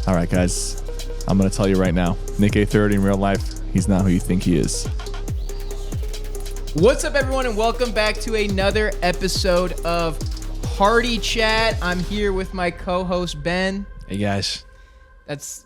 All right, guys. I'm going to tell you right now. Nick A30 in real life, he's not who you think he is. What's up, everyone, and welcome back to another episode of Party Chat. I'm here with my co-host, Ben. Hey, guys. That's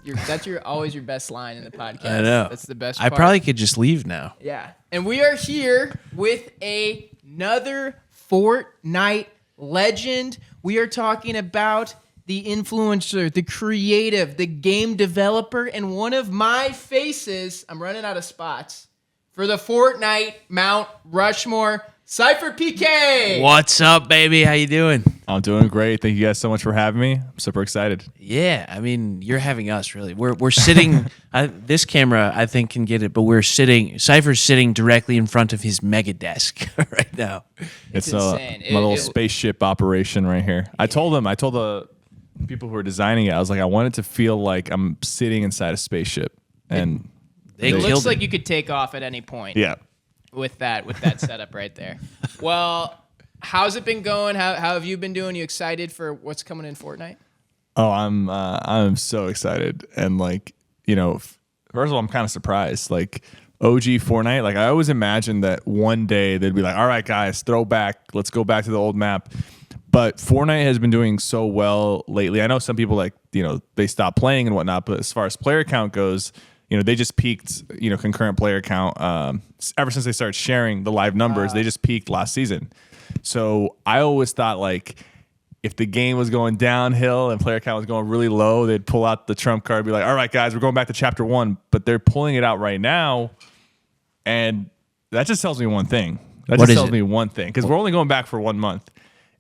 always your best line in the podcast. I know. That's the best I part. probably could just leave now. Yeah. And we are here with another Fortnite legend. We are talking about the influencer, the creative, the game developer, and one of my faces, I'm running out of spots, for the Fortnite Mount Rushmore, SypherPK. What's up, baby? How you doing? I'm doing great. Thank you guys so much for having me. I'm super excited. Yeah, I mean, you're having us, really. We're sitting, this camera, I think, can get it, but Cypher's sitting directly in front of his mega desk right now. It's insane. My little spaceship operation right here. I told the people who were designing it, I was like, I want it to feel like I'm sitting inside a spaceship. And They it looks killed like it. you could take off at any point. yeah. With that setup right there. Well, how's it been going? How have you been doing? You excited for what's coming in Fortnite? Oh, I'm so excited. And first of all, I'm kind of surprised. Like OG Fortnite, like I always imagined that one day they'd be like, all right, guys, let's go back to the old map. But Fortnite has been doing so well lately. I know some people they stopped playing and whatnot, but as far as player count goes, they just peaked, concurrent player count. Ever since they started sharing the live numbers, they just peaked last season. So I always thought if the game was going downhill and player count was going really low, they'd pull out the trump card and be like, all right, guys, we're going back to chapter 1. But they're pulling it out right now. And that just tells me one thing. Because we're only going back for 1 month.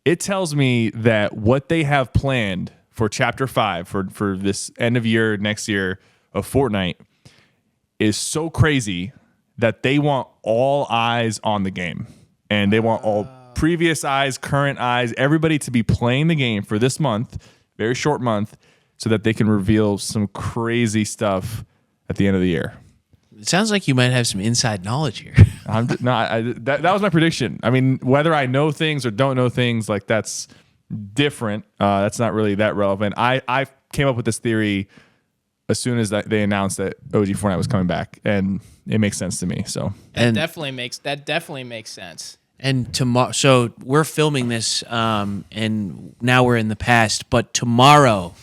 It tells me that what they have planned for chapter 5 for this end of year, next year of Fortnite is so crazy that they want all eyes on the game. And they want all previous eyes, current eyes, everybody to be playing the game for this month, very short month, so that they can reveal some crazy stuff at the end of the year. It sounds like you might have some inside knowledge here. That was my prediction. I mean, whether I know things or don't know things, that's different. That's not really that relevant. I came up with this theory as soon as they announced that OG Fortnite was coming back, and it makes sense to me. So that definitely makes sense. And tomorrow, so we're filming this, and now we're in the past. But tomorrow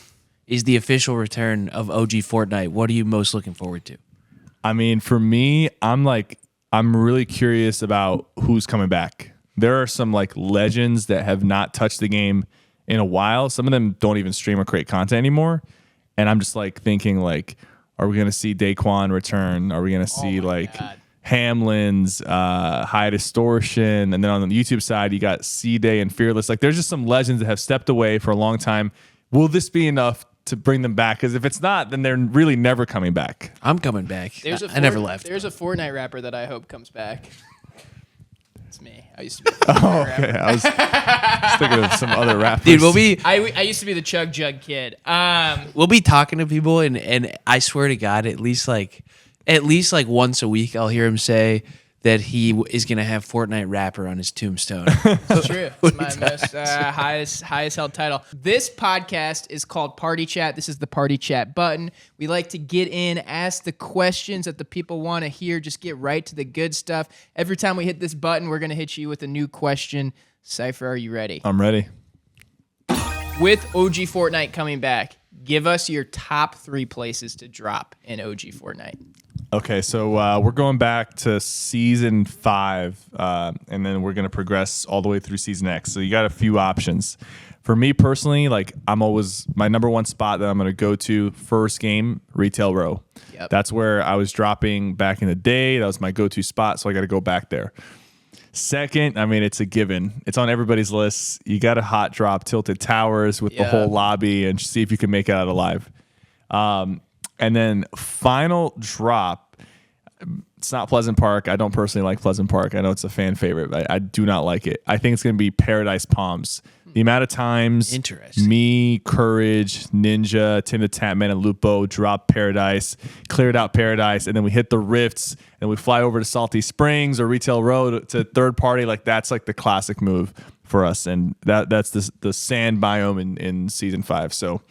is the official return of OG Fortnite. What are you most looking forward to? I mean, for me, I'm really curious about who's coming back. There are some legends that have not touched the game in a while. Some of them don't even stream or create content anymore. And I'm just thinking are we going to see Daquan return? Are we going to see Hamlin's, High Distortion? And then on the YouTube side, you got C-Day and Fearless. There's just some legends that have stepped away for a long time. Will this be enough to bring them back? Because if it's not, then they're really never coming back. I'm coming back. I never left. There's a Fortnite rapper that I hope comes back. It's me. I used to be a Fortnite rapper. Okay. I was thinking of some other rappers. Dude, I used to be the Chug Jug kid. We'll be talking to people, and I swear to God, at least once a week, I'll hear him say that he is going to have Fortnite rapper on his tombstone. It's true. It's my most highest held title. This podcast is called Party Chat. This is the Party Chat button. We like to get in, ask the questions that the people want to hear, just get right to the good stuff. Every time we hit this button, we're going to hit you with a new question. Cypher, are you ready? I'm ready. With OG Fortnite coming back, give us your top 3 places to drop in OG Fortnite. Okay, so we're going back to season 5, and then we're going to progress all the way through season X. So you got a few options. For me personally, I'm always my number one spot that I'm going to go to first game, Retail Row. Yep. That's where I was dropping back in the day. That was my go-to spot, so I got to go back there. Second, I mean, it's a given. It's on everybody's list. You got to hot drop Tilted Towers with the whole lobby and see if you can make it out alive. And then final drop, it's not Pleasant Park. I don't personally like Pleasant Park. I know it's a fan favorite, but I do not like it. I think it's going to be Paradise Palms. The amount of times me, Courage, Ninja, Tim the Tatman, and Lupo dropped Paradise, cleared out Paradise, and then we hit the rifts, and we fly over to Salty Springs or Retail Road to third party. That's the classic move for us, and that's the sand biome in season 5. So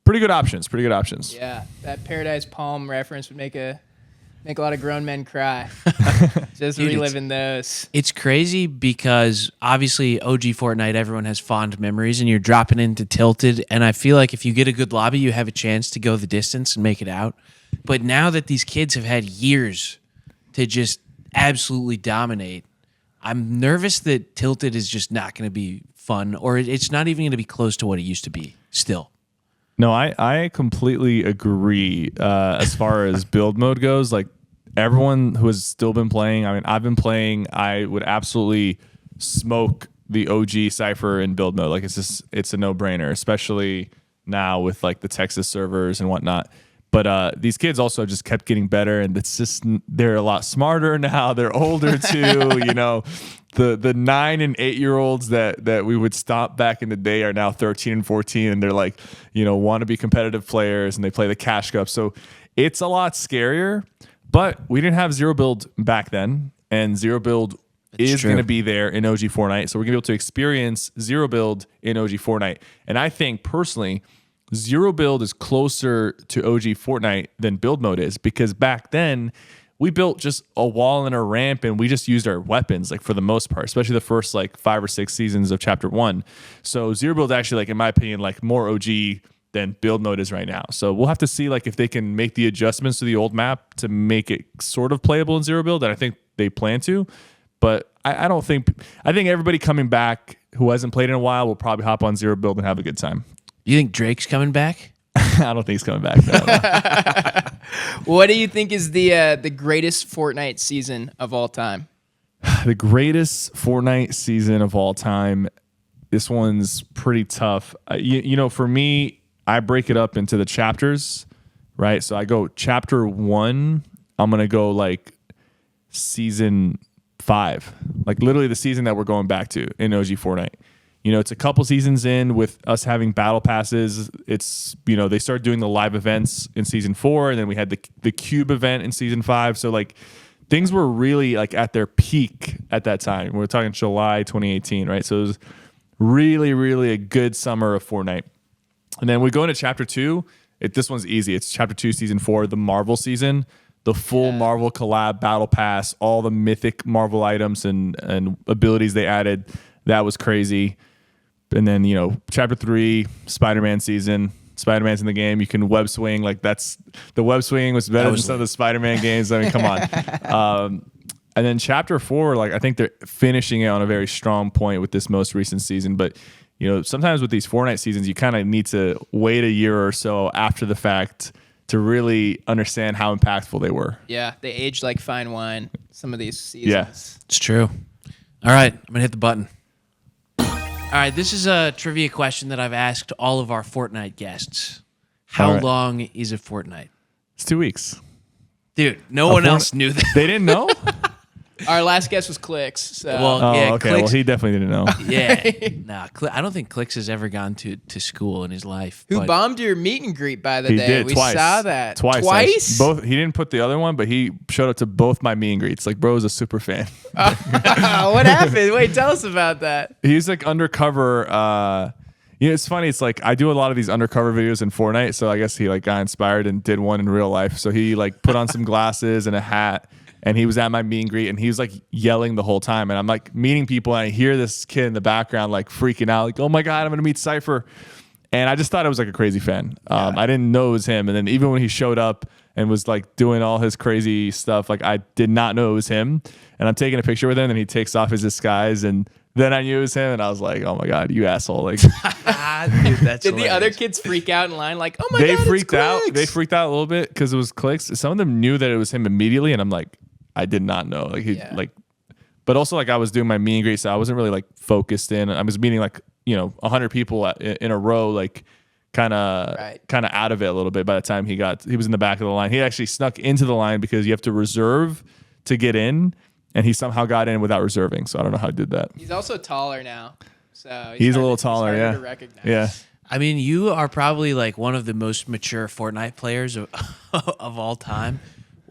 Pretty good options. Pretty good options. Yeah, that Paradise Palm reference would make a lot of grown men cry. Just Dude, reliving those. It's crazy because obviously OG Fortnite, everyone has fond memories, and you're dropping into Tilted. And I feel like if you get a good lobby, you have a chance to go the distance and make it out. But now that these kids have had years to just absolutely dominate, I'm nervous that Tilted is just not going to be fun, or it's not even going to be close to what it used to be still. No, I completely agree. As far as build mode goes, like everyone who has still been playing, I mean, I've been playing, I would absolutely smoke the OG Cypher in build mode. Like it's a no-brainer, especially now with like the Texas servers and whatnot. But these kids also just kept getting better, and it's just they're a lot smarter now. They're older too. You know, the 9 and 8 year olds that we would stop back in the day are now 13 and 14, and they're like, you know, want to be competitive players, and they play the Cash Cup. So it's a lot scarier. But we didn't have zero build back then, and zero build is going to be there in OG Fortnite. So we're going to be able to experience zero build in OG Fortnite. And I think personally, zero build is closer to OG Fortnite than build mode is, because back then we built just a wall and a ramp, and we just used our weapons, like for the most part, especially the first like 5 or 6 seasons of Chapter 1. So zero build actually, like in my opinion, like more OG than build mode is right now. So we'll have to see like if they can make the adjustments to the old map to make it sort of playable in zero build, and I think they plan to. But I don't think, I think everybody coming back who hasn't played in a while will probably hop on zero build and have a good time. You think Drake's coming back? I don't think he's coming back. No. What do you think is the greatest Fortnite season of all time? The greatest Fortnite season of all time. This one's pretty tough. You know, for me, I break it up into the chapters, right? So I go chapter 1. I'm going to go like season 5, like literally the season that we're going back to in OG Fortnite. You know, it's a couple seasons in with us having battle passes. It's, you know, they started doing the live events in season 4, and then we had the cube event in season 5. So like things were really like at their peak at that time. We're talking July 2018, right? So it was really, really a good summer of Fortnite. And then we go into chapter 2. This one's easy. It's chapter 2, season 4, the Marvel season, the full Marvel collab battle pass, all the mythic Marvel items and abilities they added. That was crazy. And then, you know, chapter 3, Spider-Man season. Spider-Man's in the game. You can web swing. Like the web swing was better than some of the Spider-Man games. I mean, come on. And then chapter 4, like I think they're finishing it on a very strong point with this most recent season. But, you know, sometimes with these Fortnite seasons, you kind of need to wait a year or so after the fact to really understand how impactful they were. Yeah, they aged like fine wine, some of these seasons. Yeah. It's true. All right, I'm going to hit the button. All right, this is a trivia question that I've asked all of our Fortnite guests. How long is a fortnight? It's 2 weeks. Dude, no one else knew that. They didn't know? Our last guess was Clicks. So. Well, Oh, yeah, okay. Clicks, Well, he definitely didn't know. yeah. Nah, I don't think Clicks has ever gone to school in his life. Who but bombed your meet and greet by the He day? did We twice. saw that. Twice? Both. He didn't put the other one, but he showed up to both my meet and greets. Like, bro was a super fan. What happened? Wait, tell us about that. He's like undercover. You know, it's funny. It's like I do a lot of these undercover videos in Fortnite, so I guess he like got inspired and did one in real life. So he like put on some glasses and a hat, and he was at my meet and greet, and he was like yelling the whole time. And I'm like meeting people, and I hear this kid in the background like freaking out, like, "Oh my god, I'm gonna meet Cypher!" And I just thought I was like a crazy fan. I didn't know it was him. And then even when he showed up and was like doing all his crazy stuff, like I did not know it was him. And I'm taking a picture with him, and he takes off his disguise, and then I knew it was him, and I was like, "Oh my god, you asshole!" Like, dude, that's Did the hilarious. other kids freak out in line? Like, oh my they god, freaked it's out. Clicks? They freaked out a little bit because it was Clicks. Some of them knew that it was him immediately, and I'm like, I did not know. Like he like, but also like I was doing my meet and greet, so I wasn't really like focused in. I was meeting like 100 people in a row, like kind of out of it a little bit. By the time he was in the back of the line. He actually snuck into the line because you have to reserve to get in. And he somehow got in without reserving, so I don't know how he did that. He's also taller now, so he's a little taller. He's Yeah, harder to recognize. yeah. I mean, you are probably like one of the most mature Fortnite players of all time.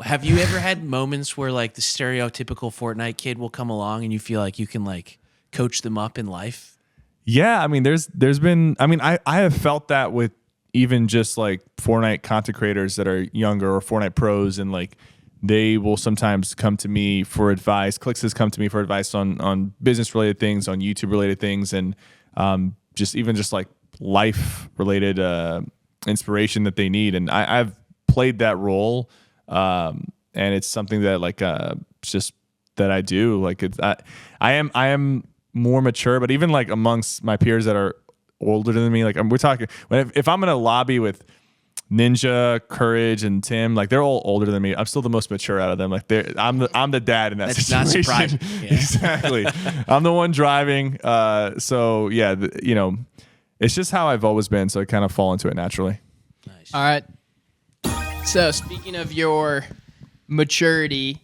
Have you ever had moments where like the stereotypical Fortnite kid will come along and you feel like you can like coach them up in life? Yeah, I mean, there's been. I mean, I have felt that with even just like Fortnite content creators that are younger or Fortnite pros, and like they will sometimes come to me for advice. Clicks has come to me for advice on business related things, on YouTube related things, and just like life related inspiration that they need. And I've played that role, and it's something that like just that I do. Like I am more mature, but even like amongst my peers that are older than me, like we're talking, if I'm in a lobby with Ninja, Courage, and Tim, like they're all older than me. I'm still the most mature out of them. Like I'm the dad in that That's situation. not surprising. Yeah. Exactly. I'm the one driving. So yeah, it's just how I've always been. So I kind of fall into it naturally. Nice. All right. So speaking of your maturity,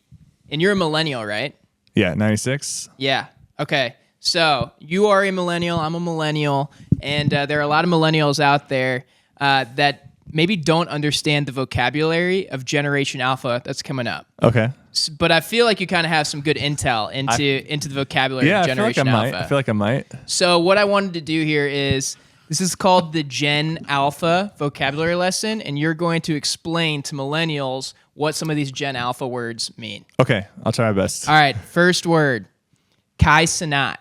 and you're a millennial, right? Yeah, 96. Yeah. Okay. So you are a millennial. I'm a millennial, and there are a lot of millennials out there that maybe don't understand the vocabulary of Generation Alpha that's coming up. Okay. But I feel like you kind of have some good intel into the vocabulary of Generation Alpha. I feel like I might. So what I wanted to do here is, this is called the Gen Alpha vocabulary lesson, and you're going to explain to millennials what some of these Gen Alpha words mean. Okay, I'll try my best. All right, first word, Kai Cenat.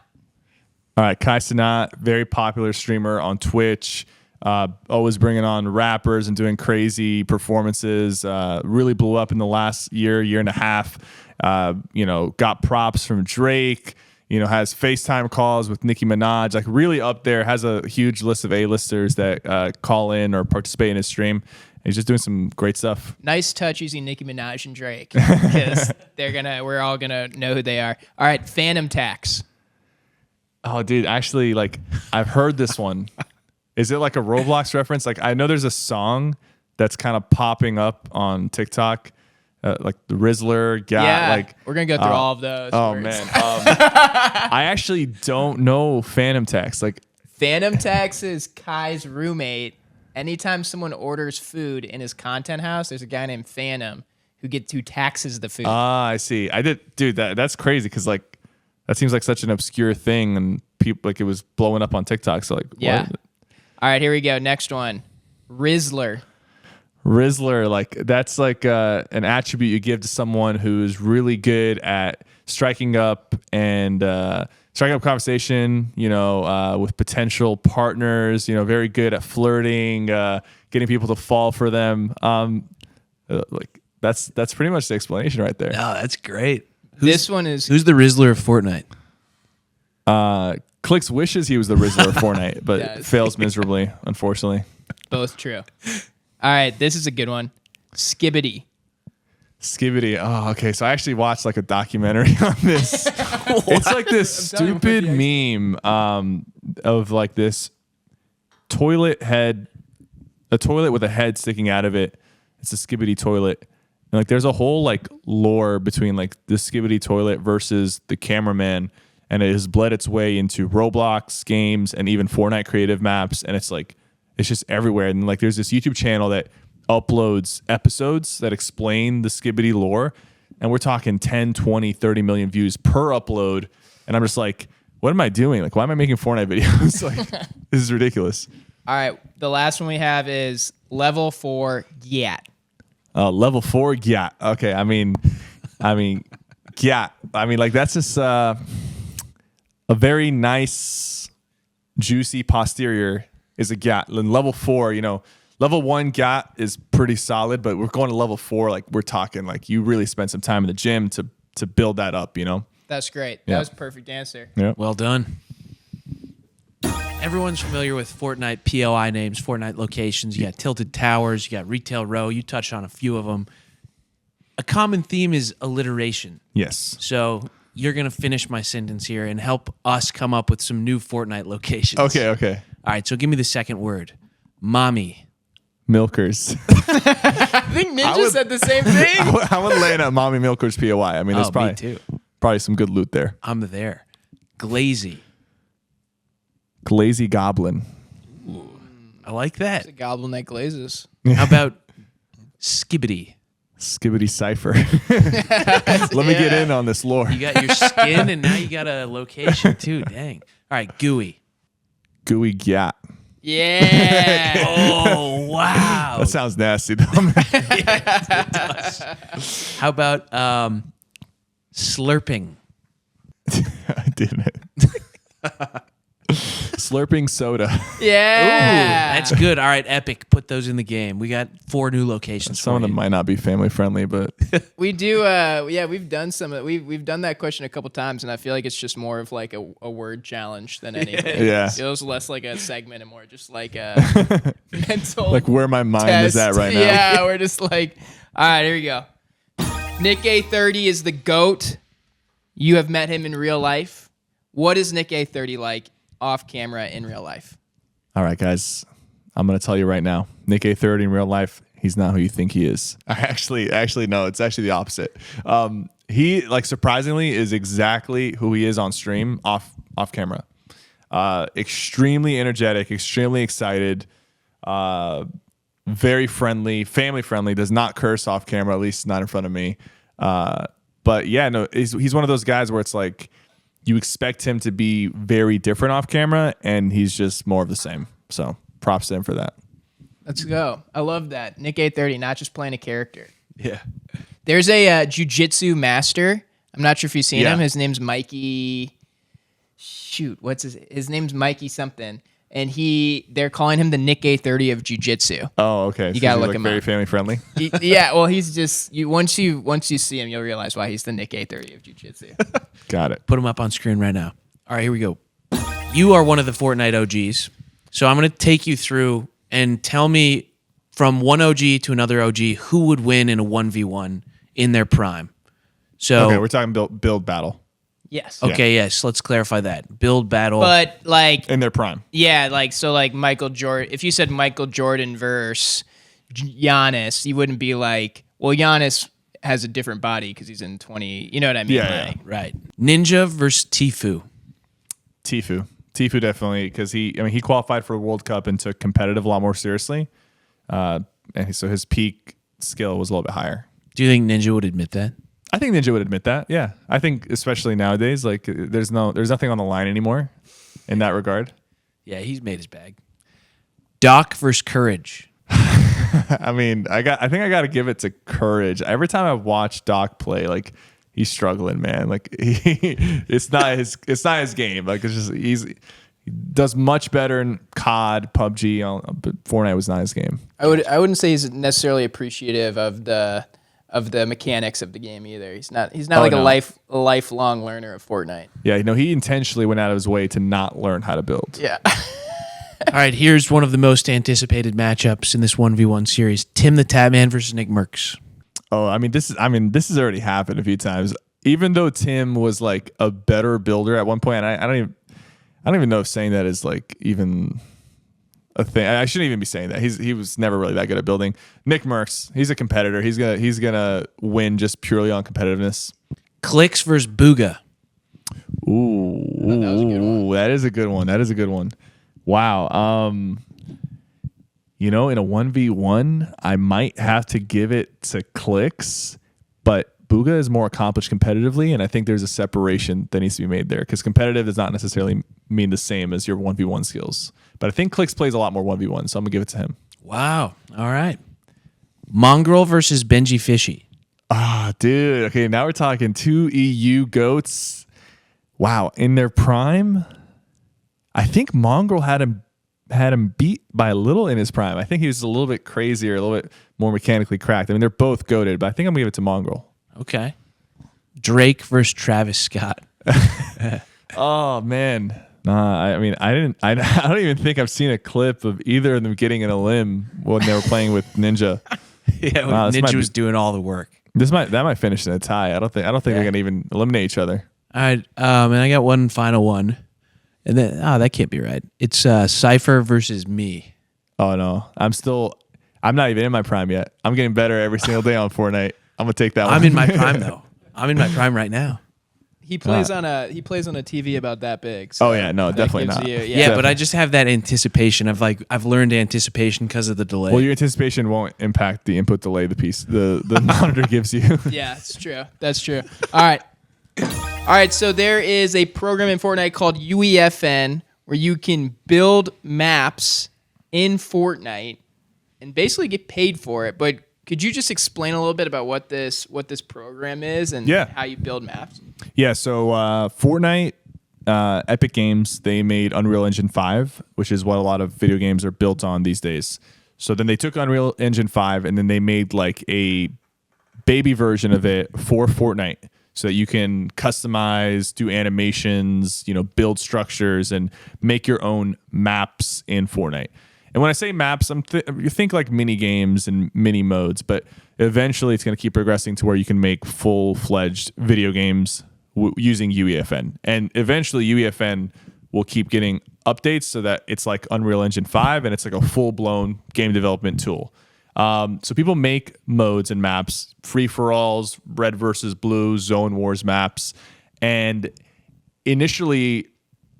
All right, Kai Cenat, very popular streamer on Twitch. Always bringing on rappers and doing crazy performances. Really blew up in the last year and a half. Got props from Drake. Has FaceTime calls with Nicki Minaj. Like really up there. Has a huge list of A-listers that call in or participate in his stream. He's just doing some great stuff. Nice touch using Nicki Minaj and Drake, because we're all gonna know who they are. All right, Phantom Tax. Oh, dude, actually, like I've heard this one. Is it like a Roblox reference? Like I know there's a song that's kind of popping up on TikTok, like the Rizzler. Yeah, like we're gonna go through all of those. Oh words. man, I actually don't know Phantom Tax. Like Phantom Tax is Kai's roommate. Anytime someone orders food in his content house, there's a guy named Phantom who taxes the food. I see. I did, dude. That's crazy because like that seems like such an obscure thing, and people like it was blowing up on TikTok. So like, yeah. What? All right, here we go. Next one, Rizzler. Rizzler, like that's like an attribute you give to someone who's really good at striking up conversation, with potential partners, very good at flirting, getting people to fall for them. Like that's pretty much the explanation right there. No, that's great. Who's the Rizzler of Fortnite? Clicks wishes he was the Rizzler of Fortnite, but Yes. fails miserably, unfortunately. both true. All right, this is a good one. Skibbity. Skibbity. Oh, okay. So I actually watched like a documentary on this. It's like this stupid meme of like this toilet head, a toilet with a head sticking out of it. It's a Skibbity toilet. And like there's a whole like lore between like the Skibbity toilet versus the cameraman, and it has bled its way into Roblox games and even Fortnite creative maps, and it's just everywhere. And like there's this YouTube channel that uploads episodes that explain the Skibbity lore, and we're talking 10, 20, 30 million views per upload. And I'm just like, what am I doing? Like, why am I making Fortnite videos? Like, this is ridiculous. All right, the last one we have is level 4 Gyat. Level 4, yeah. Okay, I mean, yeah. I mean, like that's just a very nice, juicy posterior is a gat. And level 4, level 1 gat is pretty solid, but we're going to level 4. Like we're talking like you really spend some time in the gym to build that up. That's great. Yeah. That was a perfect answer. Yeah. Well done. Everyone's familiar with Fortnite POI names, Fortnite locations. You got Tilted Towers, you got Retail Row. You touched on a few of them. A common theme is alliteration. Yes. So you're going to finish my sentence here and help us come up with some new Fortnite locations. Okay. All right, so give me the second word. Mommy. Milkers. I think Ninja said the same thing. I would lay at Mommy Milkers POI. I mean, there's me too. probably some good loot there. I'm there. Glazy. Glazy Goblin. I like that. It's a goblin that glazes. How about Skibbity? Skibbity Cypher. Let me get in on this lore. You got your skin and now you got a location too. Dang. All right, Gooey. Gooey Gat. Yeah. Oh, wow. That sounds nasty, though. How about slurping? I didn't. Slurping soda. Yeah. That's good. All right, Epic. Put those in the game. We got 4 new locations. Some of them might not be family friendly, but We do. We've done we've done that question a couple times, and I feel like it's just more of like a word challenge than anything. Yeah. It was less like a segment and more just like a mental. like where my mind test. is at right now. Yeah, we're just like, all right, here we go. Nick A30 is the GOAT. You have met him in real life. What is Nick A30 like off camera in real life? All right, guys. I'm going to tell you right now. Nick A30 in real life, he's not who you think he is. Actually, no. It's actually the opposite. He, like, surprisingly is exactly who he is on stream, off camera. Extremely energetic, extremely excited, very friendly, family friendly, does not curse off camera, at least not in front of me. But yeah, no, he's one of those guys where it's like you expect him to be very different off camera, and he's just more of the same. So props to him for that. Let's go. I love that. Nick A30, not just playing a character. Yeah. There's a jiu-jitsu master. I'm not sure if you've seen Yeah. him. His name's Mikey. Shoot, what's his name's Mikey something. And they're calling him the Nick A30 of jiu-jitsu. Oh, okay. You gotta he's, look like, him very up. family friendly. Yeah, well, he's just once you see him, you'll realize why he's the Nick A30 of jiu-jitsu. Got it. Put them up on screen right now. All right, here we go. You are one of the Fortnite OGs. So I'm going to take you through and tell me from one OG to another OG who would win in a 1v1 in their prime. So Okay, we're talking build battle Yes. okay, yes, let's clarify that. Build battle. But like, in their prime. yeah, like so, like Michael Jordan. If you said Michael Jordan versus Giannis, you wouldn't be like, well, Giannis has a different body because he's in 20. You know what I mean? Yeah, Like, right. Ninja versus Tfue. Tfue definitely, because he qualified for the World Cup and took competitive a lot more seriously, and so his peak skill was a little bit higher. Do you think Ninja would admit that? I think Ninja would admit that. Yeah, I think especially nowadays, like there's nothing on the line anymore in that regard. Yeah, he's made his bag. Doc versus Courage. I mean, I think I got to give it to Courage. Every time I watch Doc play, like he's struggling, man. Like it's not his game. Like it's just he does much better in COD, PUBG, but Fortnite was not his game. I wouldn't say he's necessarily appreciative of the mechanics of the game either. He's not like no. a lifelong learner of Fortnite. Yeah, he intentionally went out of his way to not learn how to build. Yeah. All right, here's one of the most anticipated matchups in this 1v1 series. Tim the Tatman versus Nick Merckx. Oh, this has already happened a few times. Even though Tim was like a better builder at one point, and I don't even know if saying that is like even a thing. I shouldn't even be saying that. He was never really that good at building. Nick Merckx, he's a competitor. He's gonna win just purely on competitiveness. Clicks versus Booga. Ooh, that is a good one. That is a good one. Wow. In a 1v1, I might have to give it to Clicks, but Booga is more accomplished competitively, and I think there's a separation that needs to be made there because competitive does not necessarily mean the same as your 1v1 skills. But I think Clicks plays a lot more 1v1, so I'm going to give it to him. Wow. All right. Mongrel versus Benji Fishy. Ah, dude. Okay, now we're talking 2 EU GOATs. Wow. In their prime, I think Mongrel had him beat by a little in his prime. I think he was a little bit crazier, a little bit more mechanically cracked. I mean, they're both goated, but I think I'm going to give it to Mongrel. Okay. Drake versus Travis Scott. Oh, man. Nah, I don't even think I've seen a clip of either of them getting in a limb when they were playing with Ninja. Yeah, Wow, Ninja was doing all the work. That might finish in a tie. I don't think they're gonna even eliminate each other. All right. And I got one final one. And then that can't be right. It's Cypher versus me. Oh no. I'm not even in my prime yet. I'm getting better every single day on Fortnite. I'm gonna take that one. I'm in my prime though. I'm in my prime right now. He plays on a TV about that big. So Oh yeah, no, that definitely gives not. you- Yeah, but I just have that anticipation of I've learned anticipation because of the delay. Well, your anticipation won't impact the input delay the monitor gives you. Yeah, it's true. That's true. All right. All right, so there is a program in Fortnite called UEFN where you can build maps in Fortnite and basically get paid for it. But could you just explain a little bit about what this program is and how you build maps? Yeah, so Fortnite, Epic Games, they made Unreal Engine 5, which is what a lot of video games are built on these days. So then they took Unreal Engine 5 and then they made like a baby version of it for Fortnite so that you can customize, do animations, build structures and make your own maps in Fortnite. And when I say maps, you think like mini games and mini modes, but eventually it's going to keep progressing to where you can make full-fledged video games using UEFN. And eventually UEFN will keep getting updates so that it's like Unreal Engine 5 and it's like a full-blown game development tool. So people make modes and maps, free-for-alls, red versus blue, zone wars maps. And initially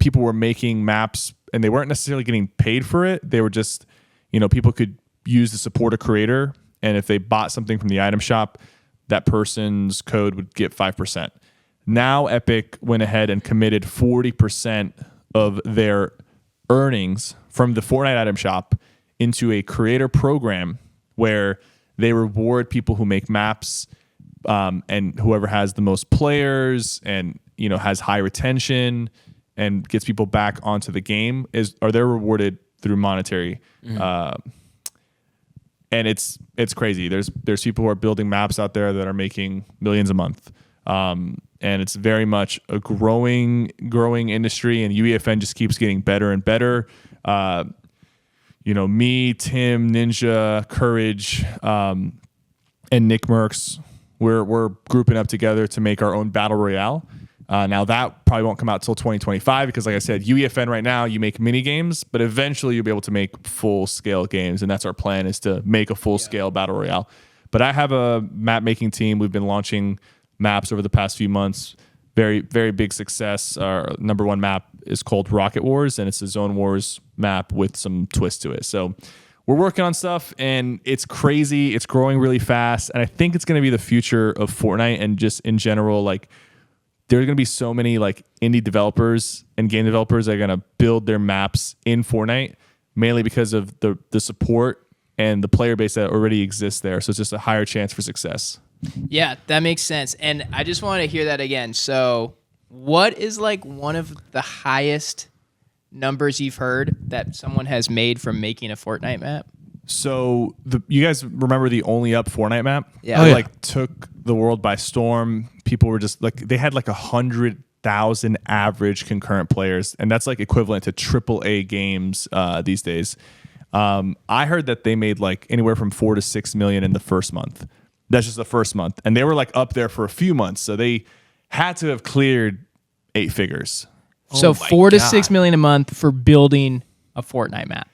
people were making maps and they weren't necessarily getting paid for it. They were just, people could use to support a creator. And if they bought something from the item shop, that person's code would get 5%. Now Epic went ahead and committed 40% of their earnings from the Fortnite item shop into a creator program where they reward people who make maps and whoever has the most players and has high retention and gets people back onto the game they're rewarded through monetary. And it's crazy. There's people who are building maps out there that are making millions a month. And it's very much a growing industry, and UEFN just keeps getting better and better. Me, Tim, Ninja, Courage, and Nick Merckx, we're grouping up together to make our own battle royale. Now that probably won't come out till 2025 because, like I said, UEFN right now you make mini games, but eventually you'll be able to make full scale games, and that's our plan is to make a full scale battle royale. But I have a map making team. We've been launching maps over the past few months. Very, very big success. Our number one map is called Rocket Wars, and it's a Zone Wars map with some twist to it. So we're working on stuff, and it's crazy. It's growing really fast, and I think it's going to be the future of Fortnite and just in general. Like, there's going to be so many like indie developers and game developers that are going to build their maps in Fortnite, mainly because of the support and the player base that already exists there. So it's just a higher chance for success. Yeah, that makes sense. And I just want to hear that again. So what is like one of the highest numbers you've heard that someone has made from making a Fortnite map? So you guys remember the Only Up Fortnite map? Yeah. It like took the world by storm. People were just like, they had like 100,000 average concurrent players, and that's like equivalent to AAA games these days. I heard that they made like anywhere from 4 to 6 million in the first month. That's just the first month, and they were like up there for a few months, so they had to have cleared 8 figures. So 4 to 6 million a month for building a Fortnite map.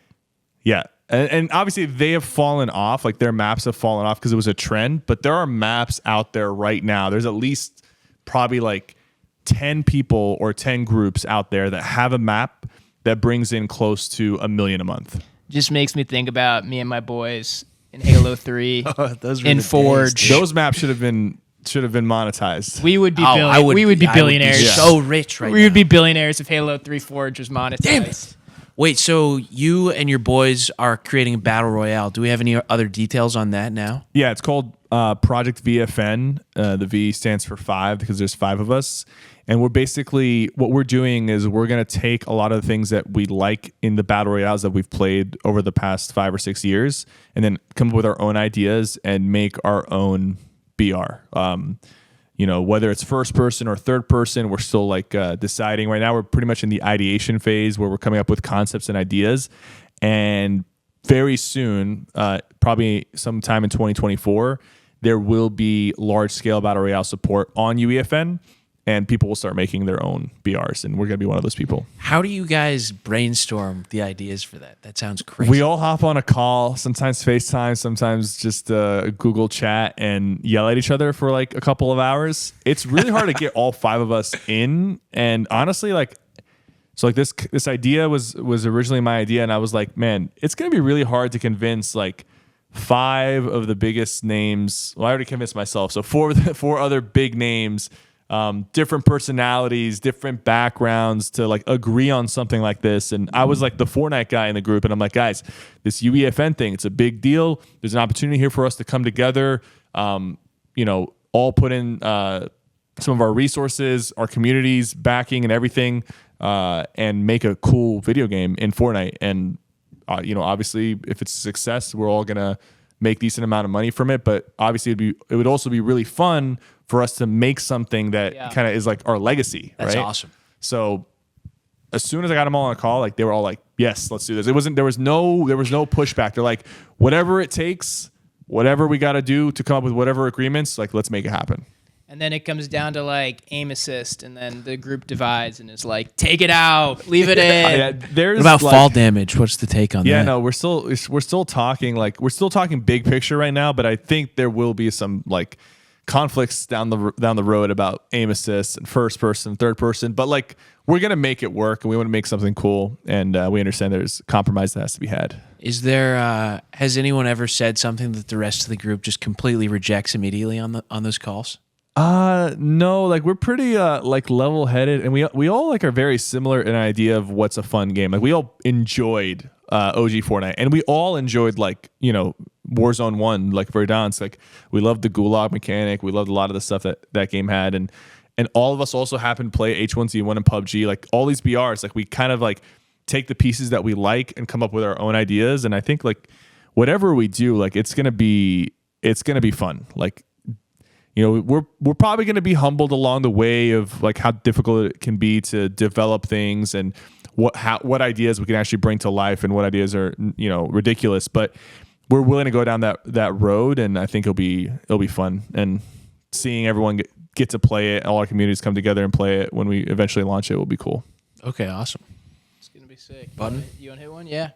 Yeah. And obviously they have fallen off, like their maps have fallen off because it was a trend, but there are maps out there right now. There's at least probably like 10 people or 10 groups out there that have a map that brings in close to $1 million a month. Just makes me think about me and my boys in Halo 3, those were in the Forge. days, Those maps should have been monetized. We would be I would be billionaires. so rich right now. We would be billionaires if Halo 3 Forge was monetized. Damn it. Wait, so you and your boys are creating a battle royale. Do we have any other details on that now? Yeah, it's called Project VFN. The V stands for 5 because there's 5 of us. And we're basically, what we're doing is we're going to take a lot of the things that we like in the battle royales that we've played over the past 5 or 6 years and then come up with our own ideas and make our own BR. Whether it's first person or third person, we're still like deciding. Right now, we're pretty much in the ideation phase where we're coming up with concepts and ideas. And very soon, probably sometime in 2024, there will be large scale battle royale support on UEFN, and people will start making their own BRs, and we're going to be one of those people. How do you guys brainstorm the ideas for that? That sounds crazy. We all hop on a call, sometimes FaceTime, sometimes just Google chat and yell at each other for like a couple of hours. It's really hard to get all 5 of us in, and honestly, this idea was originally my idea, and I was like, man, it's going to be really hard to convince like 5 of the biggest names. Well, I already convinced myself, so 4 other big names different personalities, different backgrounds to like agree on something like this. And I was like the Fortnite guy in the group, and I'm like, guys, this UEFN thing, it's a big deal. There's an opportunity here for us to come together, all put in some of our resources, our communities, backing and everything, and make a cool video game in Fortnite. And, obviously if it's a success, we're all going to make decent amount of money from it. But obviously it would also be really fun for us to make something that kind of is like our legacy. That's right? awesome. So as soon as I got them all on a call, like they were all like, yes, let's do this. There was no pushback. They're like, whatever it takes, whatever we got to do to come up with whatever agreements, like let's make it happen. And then it comes down to like aim assist, and then the group divides and is like, take it out, leave it in. There's What about fall damage? What's the take on that? Yeah, no, we're still talking big picture right now, but I think there will be some like conflicts down the road about aim assist and first person, third person. But like we're gonna make it work, and we want to make something cool, and we understand there's compromise that has to be had. Is there? Has anyone ever said something that the rest of the group just completely rejects immediately on those calls? No, like we're pretty like level-headed, and we all like are very similar in idea of what's a fun game. Like we all enjoyed OG Fortnite, and we all enjoyed like Warzone 1, like Verdansk. Like we loved the Gulag mechanic. We loved a lot of the stuff that game had, and all of us also happened to play H1Z1 and PUBG. Like all these BRs, like we kind of like take the pieces that we like and come up with our own ideas. And I think like whatever we do, like it's gonna be fun. Like we're probably gonna be humbled along the way of like how difficult it can be to develop things and what ideas we can actually bring to life and what ideas are ridiculous. But we're willing to go down that road, and I think it'll be fun. And seeing everyone get to play it, all our communities come together and play it when we eventually launch it will be cool. Okay, awesome. It's gonna be sick. Button? You wanna hit one? Yeah.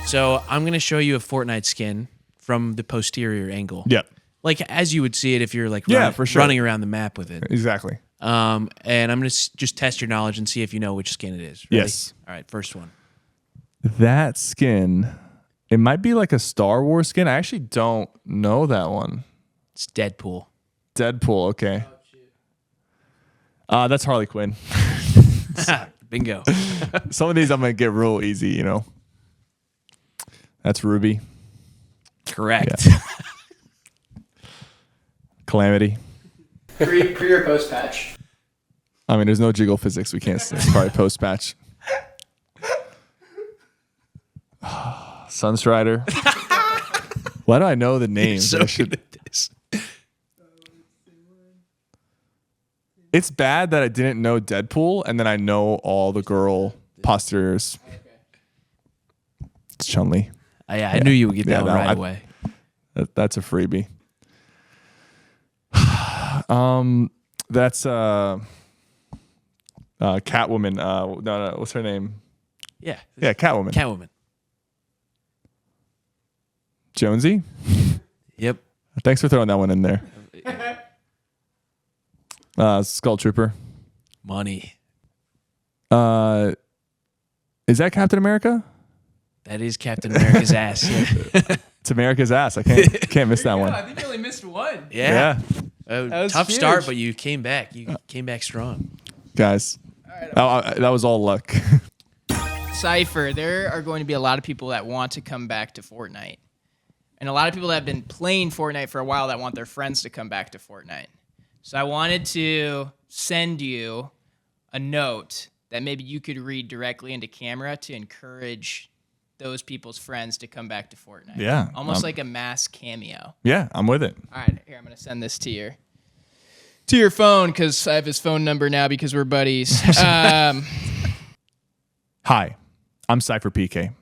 So I'm gonna show you a Fortnite skin from the posterior angle. Yeah, Like as you would see it if you're like for sure. running around the map with it. Exactly. And I'm gonna just test your knowledge and see if you know which skin it is. Ready? Yes. All right, first one. That skin, it might be like a Star Wars skin. I actually don't know that one. It's Deadpool. Deadpool, okay. That's Harley Quinn. Bingo. Some of these I'm gonna get real easy, That's Ruby. Correct. Yeah. Calamity. Pre or post patch? I mean, there's no jiggle physics. We can't. It's probably post patch. Sunstrider. Why do I know the names? So good at this. It's bad that I didn't know Deadpool, and then I know all the girl posteriors. It's Chun-Li. Yeah, I knew you would get that one right away. That's a freebie. That's Catwoman. No, what's her name? Yeah. Yeah, Catwoman. Catwoman. Jonesy. Yep. Thanks for throwing that one in there. Skull Trooper. Money. Is that Captain America? That is Captain America's ass. Yeah. It's America's ass. I can't miss that one. I think you only missed one. Yeah. was Tough huge. start, but you came back. You came back strong. Guys, that was all luck. Cypher, there are going to be a lot of people that want to come back to Fortnite. And a lot of people that have been playing Fortnite for a while that want their friends to come back to Fortnite. So I wanted to send you a note that maybe you could read directly into camera to encourage those people's friends to come back to Fortnite. Yeah. Almost like a mass cameo. Yeah, I'm with it. All right, here, I'm going to send this to your phone because I have his phone number now because we're buddies. Hi, I'm SypherPK.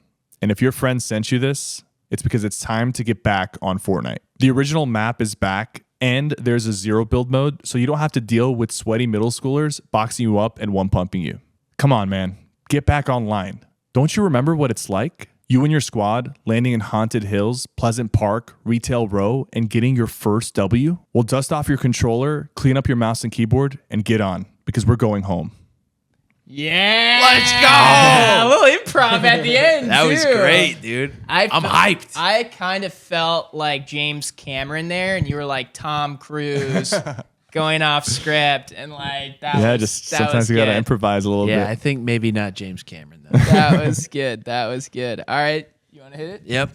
And if your friend sent you this, it's because it's time to get back on Fortnite. The original map is back, and there's a zero build mode, so you don't have to deal with sweaty middle schoolers boxing you up and one-pumping you. Come on, man. Get back online. Don't you remember what it's like? You and your squad landing in Haunted Hills, Pleasant Park, Retail Row, and getting your first W? Well, dust off your controller, clean up your mouse and keyboard, and get on, because we're going home. Yeah. Let's go. A little improv at the end, That was too. great, dude. I'm hyped. I kind of felt like James Cameron there, and you were like Tom Cruise. going off script and like that. Yeah, was, just that sometimes was you got to good. improvise a little Yeah, bit. I think maybe not James Cameron though. That was good. That was good. All right, you want to hit it? Yep.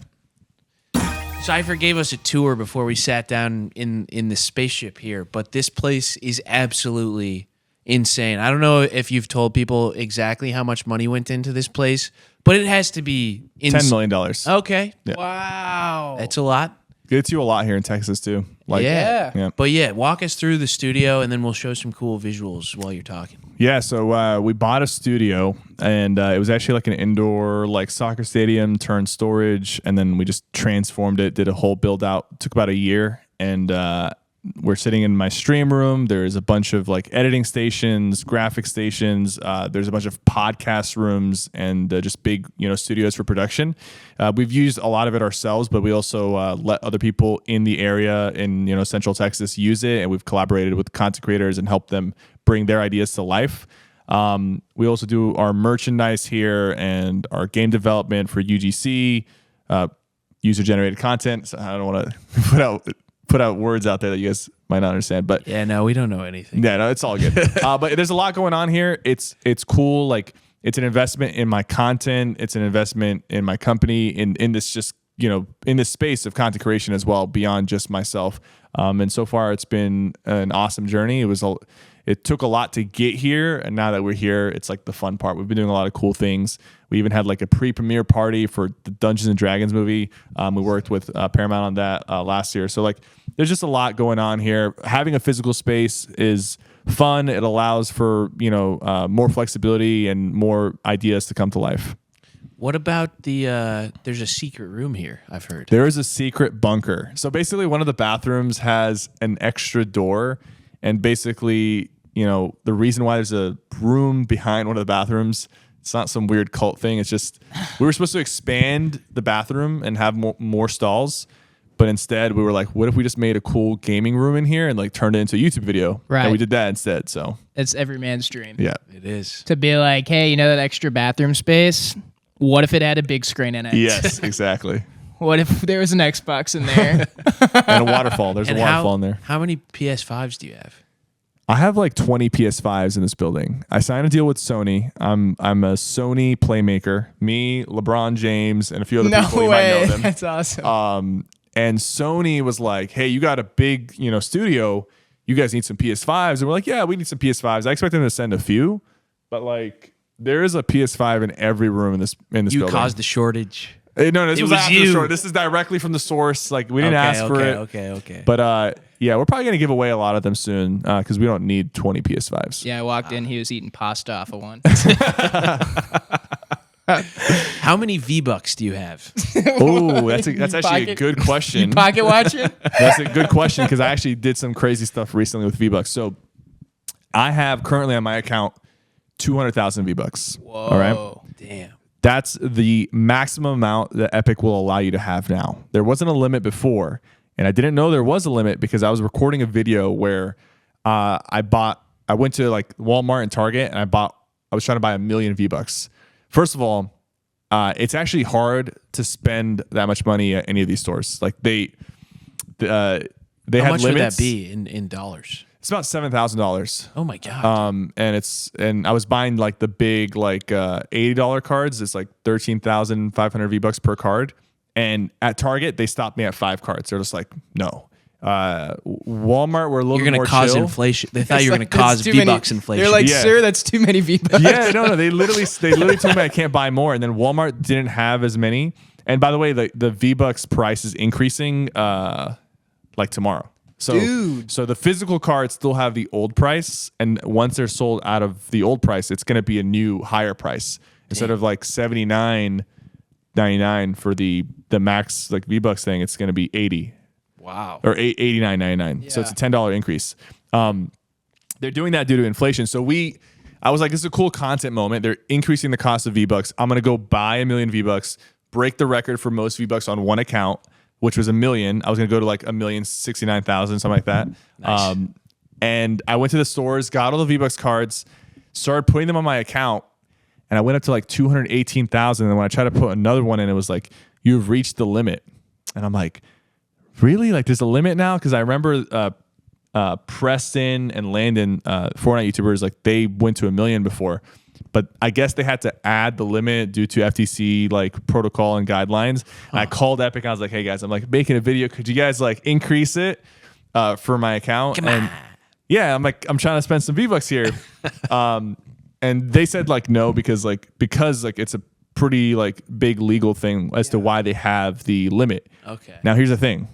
Cypher gave us a tour before we sat down in the spaceship here, but this place is absolutely insane. I don't know if you've told people exactly how much money went into this place, but it has to be $10 million. Okay, Yeah. Wow, that's a lot. Gets you a lot here in Texas too. Like, Yeah. But yeah, walk us through the studio, and then we'll show some cool visuals while you're talking. Yeah, so we bought a studio, and it was actually like an indoor like soccer stadium turned storage, and then we just transformed it, did a whole build out. Took about a year, and we're sitting in my stream room. There's a bunch of like editing stations, graphic stations. There's a bunch of podcast rooms and just big, studios for production. We've used a lot of it ourselves, but we also let other people in the area in Central Texas use it, and we've collaborated with content creators and helped them bring their ideas to life. We also do our merchandise here and our game development for UGC, user generated content. So I don't want to put out words out there that you guys might not understand, but Yeah, no, we don't know anything. yeah, no, it's all good. But there's a lot going on here. It's cool. Like it's an investment in my content. It's an investment in my company in this just, in this space of content creation as well, beyond just myself. And so far it's been an awesome journey. It took a lot to get here, and now that we're here, it's like the fun part. We've been doing a lot of cool things. We even had like a pre-premiere party for the Dungeons and Dragons movie. We worked with Paramount on that last year. So like, there's just a lot going on here. Having a physical space is fun. It allows for more flexibility and more ideas to come to life. What about there's a secret room here, I've heard. There is a secret bunker. So basically, one of the bathrooms has an extra door, and basically, the reason why there's a room behind one of the bathrooms, it's not some weird cult thing. It's just we were supposed to expand the bathroom and have more stalls, but instead we were like, what if we just made a cool gaming room in here and like turned it into a YouTube video? Right. And we did that instead. So it's every man's dream. yeah. It is. To be like, hey, that extra bathroom space? What if it had a big screen in it? Yes, exactly. What if there was an Xbox in there? And a waterfall. There's a waterfall in there. How many PS5s do you have? I have like 20 PS5s in this building. I signed a deal with Sony. I'm a Sony playmaker. Me, LeBron James, and a few other No people. You way. might know them. That's awesome. And Sony was like, hey, you got a big, studio. You guys need some PS5s. And we're like, yeah, we need some PS5s. I expect them to send a few, but like there is a PS5 in every room in this building. You caused the shortage. No, this was after you. the source. This is directly from the source. Like we didn't ask for it. Okay. But yeah, we're probably gonna give away a lot of them soon because we don't need 20 PS5s. Yeah, I walked in. He was eating pasta off of one. How many V-Bucks do you have? Oh, that's actually a pocket- good question. Pocket watching? That's a good question because I actually did some crazy stuff recently with V-Bucks. So I have currently on my account 200,000 V-Bucks. Whoa. All right. Damn. That's the maximum amount that Epic will allow you to have now. There wasn't a limit before, and I didn't know there was a limit because I was recording a video where I went to like Walmart and Target, and I was trying to buy 1 million V-Bucks. First of all, it's actually hard to spend that much money at any of these stores. Like they How had much limits. would that be in dollars? It's about $7,000. Oh my god. And I was buying like the big like $80 cards. It's like 13,500 V-Bucks per card. And at Target, they stopped me at 5 cards. They're just like, no. Walmart were a little You're bit going more to cause chill. inflation. They thought you were going to That's cause too many- V-Bucks inflation. They're like, Yeah. sir, that's too many V-Bucks. Yeah, no. They literally told me I can't buy more. And then Walmart didn't have as many. And by the way, the V-Bucks price is increasing like tomorrow. So, Dude. So the physical cards still have the old price, and once they're sold out of the old price, it's going to be a new higher price. Instead of like $79.99 for the max like V-Bucks thing, it's going to be 80 Wow. or $89.99. So it's a $10 increase. They're doing that due to inflation. So I was like, this is a cool content moment. They're increasing the cost of V-Bucks. I'm going to go buy 1 million V-Bucks, break the record for most V-Bucks on one account, which was 1 million. I was going to go to like 1,069,000, something like that. Nice. And I went to the stores, got all the V-Bucks cards, started putting them on my account, and I went up to like 218,000. And when I tried to put another one in, it was like, you've reached the limit. And I'm like, really? Like there's a limit now? Because I remember Preston and Landon, Fortnite YouTubers, like they went to 1 million before, but I guess they had to add the limit due to FTC like protocol and guidelines. And I called Epic. I was like, hey guys, I'm like making a video. Could you guys like increase it for my account? Come on. Yeah, I'm like, I'm trying to spend some V-Bucks here. And they said like no, because it's a pretty like big legal thing as to why they have the limit. Okay. Now here's the thing.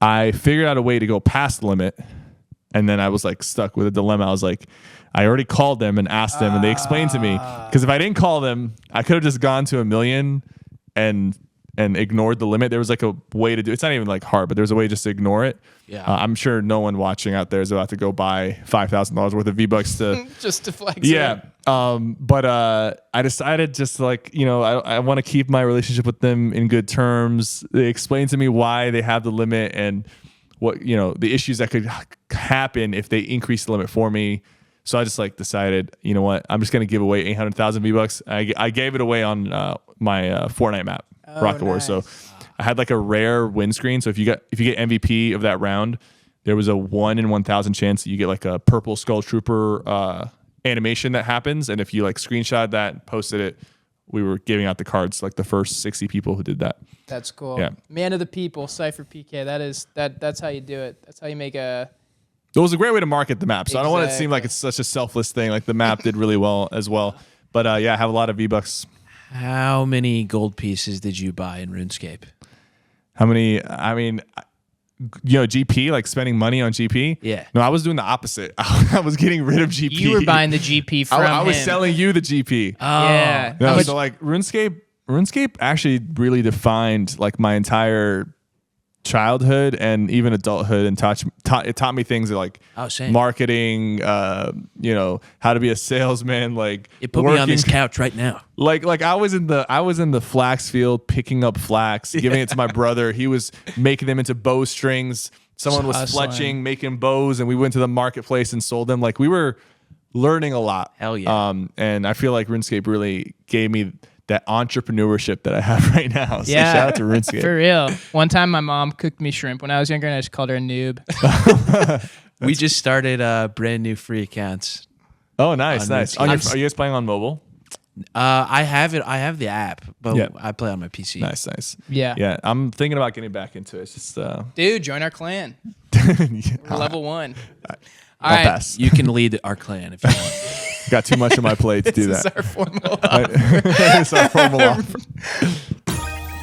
I figured out a way to go past the limit, and then I was like stuck with a dilemma. I was like, I already called them and asked them, and they explained to me, because if I didn't call them, I could have just gone to 1 million and ignored the limit. There was like a way to do it. It's not even like hard, but there's a way just to ignore it. Yeah. I'm sure no one watching out there is about to go buy $5,000 worth of V-Bucks to just to flex. yeah. But I decided just like, I want to keep my relationship with them in good terms. They explained to me why they have the limit and what, the issues that could happen if they increase the limit for me. So I just like decided, you know what, I'm just going to give away 800,000 V-Bucks. I gave it away on my Fortnite map, Rocket War. So I had like a rare win screen. So if you get MVP of that round, there was a 1 in 1,000 chance that you get like a purple Skull Trooper animation that happens. And if you like screenshot that and posted it, we were giving out the cards to like the first 60 people who did that. That's cool. Yeah. Man of the people, SypherPK. That's how you do it. That's how you make a. It was a great way to market the map. So I don't want it to seem Exactly. like it's such a selfless thing. Like the map did really well as well. But yeah, I have a lot of V-Bucks. How many gold pieces did you buy in RuneScape? How many? I mean, GP, like spending money on GP. Yeah. No, I was doing the opposite. I was getting rid of GP. You were buying the GP from I was him. selling you the GP. Yeah. No, How much- so like RuneScape actually really defined like my entire childhood and even adulthood, and it taught me things like Same. marketing, how to be a salesman, like It put me on this couch right now. Like I was in the flax field picking up flax, giving it to my brother. He was making them into bowstrings. Someone was Hustling. fletching, making bows, and we went to the marketplace and sold them. Like we were learning a lot. Hell yeah. And I feel like RuneScape really gave me that entrepreneurship that I have right now. So Yeah. shout out to RuneScape. For real. One time my mom cooked me shrimp when I was younger and I just called her a noob. We just started brand new free accounts. Oh, nice. RuneScape. Are you guys playing on mobile? I have it. I have the app, but Yeah. I play on my PC. Nice. Yeah. Yeah, I'm thinking about getting back into it. It's just Dude, join our clan. We're level 1. All I'll right. pass. You can lead our clan if you want. Got too much on my plate to do This is that. our formal. It's our formal offer.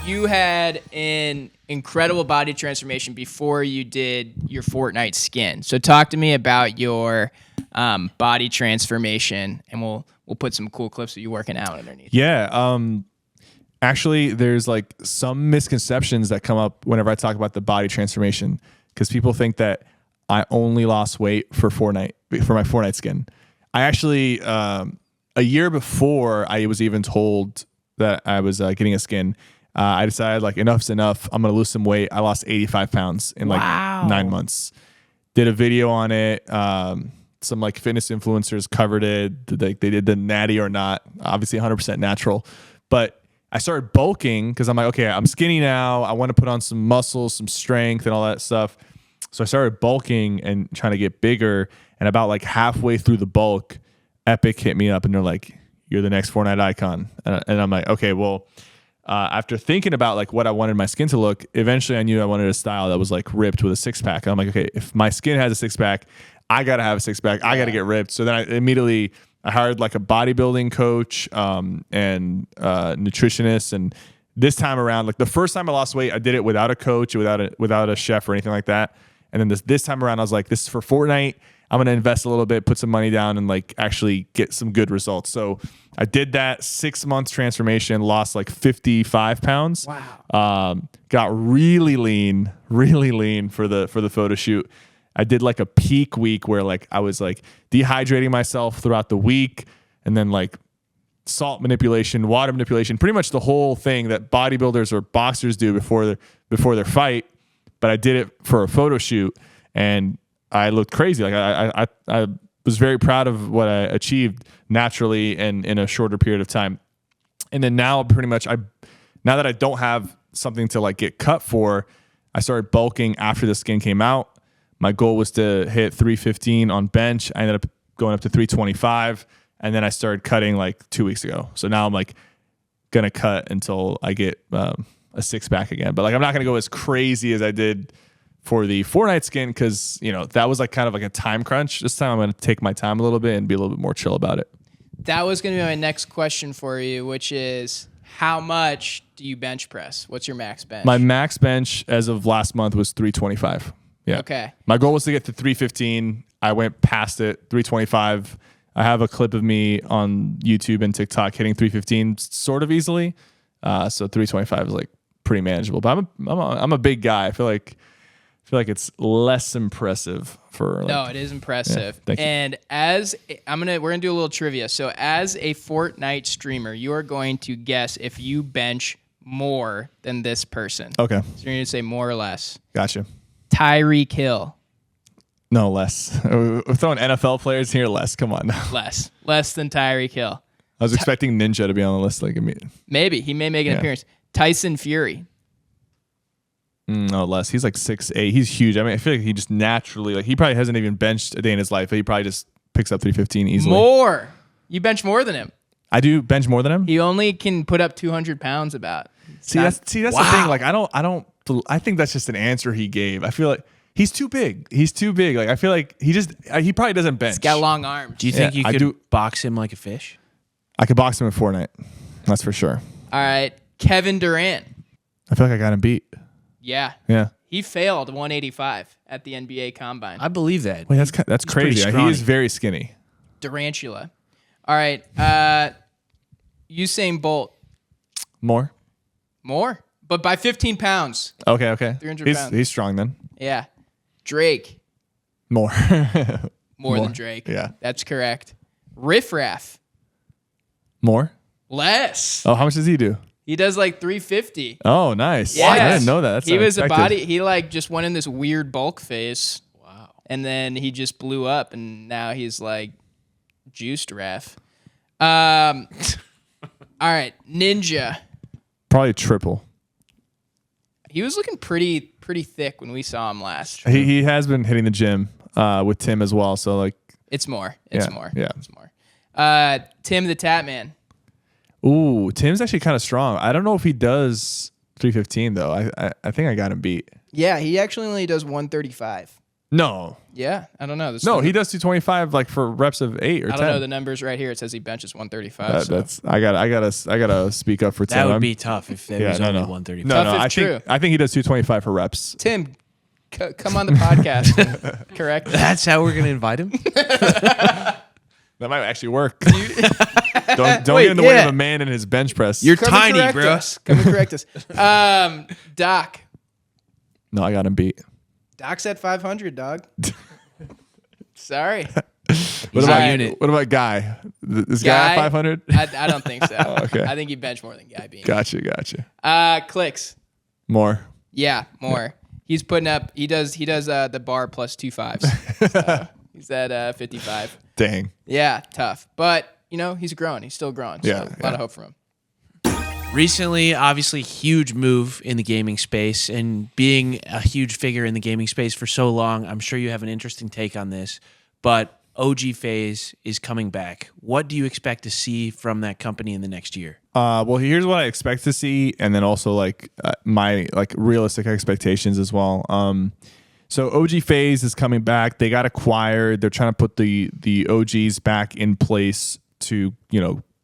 You had an incredible body transformation before you did your Fortnite skin. So talk to me about your body transformation, and we'll put some cool clips of you working out underneath. Yeah. Actually, there's like some misconceptions that come up whenever I talk about the body transformation, because people think that I only lost weight for my Fortnite skin. I actually, a year before I was even told that I was getting a skin, I decided like enough's enough. I'm going to lose some weight. I lost 85 pounds in like Wow. 9 months. Did a video on it. Some like fitness influencers covered it. They did the natty or not, obviously 100% natural. But I started bulking because I'm like, okay, I'm skinny now. I want to put on some muscle, some strength and all that stuff. So I started bulking and trying to get bigger. And about like halfway through the bulk, Epic hit me up and they're like, you're the next Fortnite icon. And I'm like, okay, well, after thinking about like what I wanted my skin to look, eventually I knew I wanted a style that was like ripped with a 6-pack. And I'm like, okay, if my skin has a 6-pack, I got to have a 6-pack. I got to get ripped. So then I hired like a bodybuilding coach and nutritionist. And this time around, like the first time I lost weight, I did it without a coach, without a chef or anything like that. And then this time around, I was like, this is for Fortnite. I'm going to invest a little bit, put some money down, and like actually get some good results. So I did that 6 months transformation, lost like 55 pounds. Wow. Got really lean for the photo shoot. I did like a peak week where like I was like dehydrating myself throughout the week, and then like salt manipulation, water manipulation, pretty much the whole thing that bodybuilders or boxers do before their fight. But I did it for a photo shoot, and I looked crazy. Like I was very proud of what I achieved naturally and in a shorter period of time. And then now pretty much now that I don't have something to like get cut for, I started bulking after the skin came out. My goal was to hit 315 on bench. I ended up going up to 325, and then I started cutting like 2 weeks ago. So now I'm like gonna cut until I get a six pack again. But like I'm not gonna go as crazy as I did for the Fortnite skin because that was like kind of like a time crunch. This time I'm gonna take my time a little bit and be a little bit more chill about it. That was going to be my next question for you, which is how much do you bench press? What's your max bench? My max bench as of last month was 325. Yeah. Okay. My goal was to get to 315. I went past it, 325. I have a clip of me on YouTube and TikTok hitting 315 sort of easily. So 325 is like pretty manageable. But I'm a big guy. I feel like it's less impressive for like, no, it is impressive. Yeah, thank you. And we're gonna do a little trivia. So as a Fortnite streamer, you are going to guess if you bench more than this person. Okay. So you're gonna say more or less. Gotcha. Tyreek Hill. No, less. We're throwing NFL players here. Less. Come on. Less than Tyreek Hill. I was expecting Ninja to be on the list. Like Maybe he may make an appearance. Tyson Fury. No, less. He's like 6'8". He's huge. I mean, I feel like he just naturally, like, he probably hasn't even benched a day in his life. He probably just picks up 315 easily. More. You bench more than him. I do bench more than him. He only can put up 200 pounds about. That's the thing. Like, I think that's just an answer he gave. I feel like he's too big. Like, I feel like he probably doesn't bench. He's got long arms. Do you think you could box him like a fish? I could box him in Fortnite. That's for sure. All right. Kevin Durant. I feel like I got him beat. Yeah. Yeah. He failed 185 at the NBA Combine. I believe that. Wait, that's crazy. He is very skinny. Durantula. All right. Usain Bolt. More? But by 15 pounds. Okay. 300 pounds. He's strong then. Yeah. Drake. More. More than Drake. Yeah. That's correct. Riff Raff. More? Less. Oh, how much does he do? He does like 350. Oh, nice. Yes. I didn't know that. That's he was unexpected. He like just went in this weird bulk phase. Wow. And then he just blew up, and now he's like juiced Raff. All right, Ninja. Probably triple. He was looking pretty thick when we saw him last. He has been hitting the gym with Tim as well. So like, It's more. Yeah. It's more. Tim the Tap Man. ooh, Tim's actually kind of strong. I don't know if he does 315 though. I think I got him beat. Yeah, he actually only does 135. No, Yeah, I don't know. he does 225 like for reps of 8 or 10. I don't know the numbers right here. It says he benches 135. That's I gotta speak up for Tim. That would be tough if there was only 135. No, Tough if I true. think he does 225 for reps. Tim, come on the podcast. And correct. That's how we're gonna invite him. That might actually work. Don't get in the way of a man in his bench press. You're Come tiny, and correct bro. us. Come and correct us. Doc. No, I got him beat. Doc's at 500, dog. Sorry. What our unit. about Guy? This guy at 500? I don't think so. Okay. I think he bench more than Guy Bean. Gotcha. Clicks. More. Yeah, more. He's putting up. He does the bar plus 2 5s. So he's at 55. Dang. Yeah, tough. But he's growing. He's still growing. So Yeah, a lot of hope for him. Recently, obviously, huge move in the gaming space, and being a huge figure in the gaming space for so long, I'm sure you have an interesting take on this. But OG FaZe is coming back. What do you expect to see from that company in the next year? Well, here's what I expect to see, and then also my realistic expectations as well. So OG FaZe is coming back. They got acquired. They're trying to put the OGs back in place to